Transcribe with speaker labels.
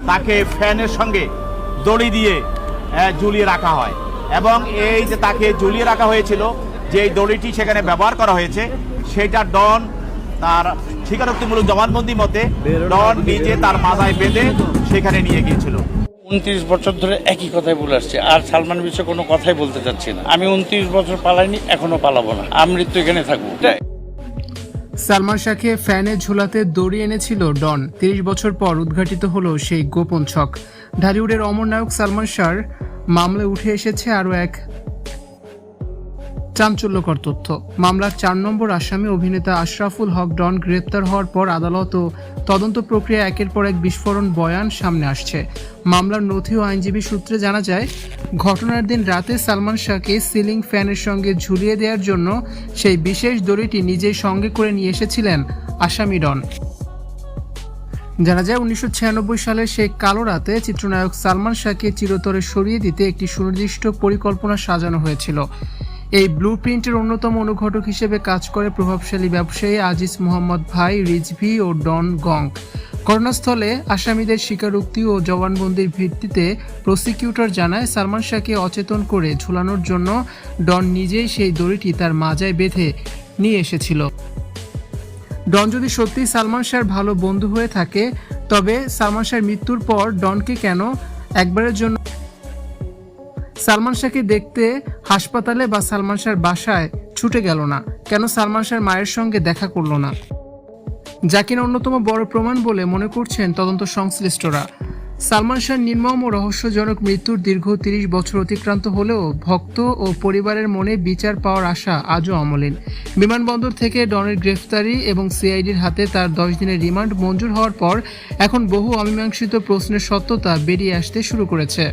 Speaker 1: তাকে ফ্যানের সঙ্গে দড়ি দিয়ে ঝুলিয়ে রাখা হয় এবং এই যে তাকে ঝুলিয়ে রাখা হয়েছিল, যে দড়িটি সেখানে ব্যবহার করা হয়েছে সেটা ডন তার স্বীকারোক্তিমূলক জবানবন্দি মতে ডন নিজে তার মাথায় বেঁধে সেখানে নিয়ে গিয়েছিল।
Speaker 2: 29 বছর ধরে একই কথাই বলে আসছে, আর সালমান বিষয়ে কোনো কথাই বলতে চাচ্ছি না। আমি 29 বছর পালাইনি, এখনো পালাবো না, আমৃত্যু এখানে থাকবো।
Speaker 3: সালমান শাহকে ফ্যানে ঝুলাতে দড়ি এনেছিল ডন। 30 বছর পর উদ্ঘাটিত হলো সেই গোপন ছক। ঢালিউডের অমর নায়ক সালমান শাহর মামলায় উঠে এসেছে আরও এক চাঞ্চল্যকর তথ্য। মামলার 4 নম্বর আসামি অভিনেতা আশরাফুল হক ডন গ্রেপ্তার হওয়ার পর আদালত ও তদন্ত প্রক্রিয়া একের পর এক বিস্ফোরণ বয়ান সামনে আসছে। মামলার নথি ও আইনজীবী সূত্রে জানা যায়, ঘটনার দিন রাতে সালমান শাহকে সিলিং ফ্যানের সঙ্গে ঝুলিয়ে দেওয়ার জন্য সেই বিশেষ দড়িটি নিজেই সঙ্গে করে নিয়ে এসেছিলেন আসামি ডন। জানা যায় 1996 সালের সেই কালো রাতে চিত্রনায়ক সালমান শাহকে চিরতরে সরিয়ে দিতে একটি সুনির্দিষ্ট পরিকল্পনা সাজানো হয়েছিল। এই ব্লু প্রিন্টের অন্যতম অনুঘটক হিসেবে কাজ করে প্রভাবশালী ব্যবসায়ী আজিজ মোহাম্মদ ভাই, রিজভি ও ডন গং। ঘটনাস্থলে আসামিদের স্বীকারোক্তি ও জবানবন্দির ভিত্তিতে প্রসিকিউটর জানায়, সালমান শাহকে অচেতন করে ঝুলানোর জন্য ডন নিজেই সেই দড়িটি তার মাজায় বেঁধে নিয়ে এসেছিল। ডন যদি সত্যিই সালমান শাহর ভালো বন্ধু হয়ে থাকে, তবে সালমান শাহর মৃত্যুর পর ডনকে কেন একবারের জন্য সালমান শাহকে দেখতে হাসপাতালে বা সালমান শাহর বাসায় ছুটে গেল না? কেন সালমান শাহর মায়ের সঙ্গে দেখা করলো না? যা কিনা অন্যতম বড় প্রমাণ বলে মনে করছেন তদন্ত সংশ্লিষ্টরা। সালমান শাহর নির্মম ও রহস্যজনক মৃত্যুর দীর্ঘ 30 বছর অতিক্রান্ত হলেও ভক্ত ও পরিবারের মনে বিচার পাওয়ার আশা আজও অমলিন। বিমানবন্দর থেকে ডনের গ্রেফতারি এবং সিআইডির হাতে তার 10 দিনের রিমান্ড মঞ্জুর হওয়ার পর এখন বহু অমীমাংসিত প্রশ্নের সত্যতা বেরিয়ে আসতে শুরু করেছে।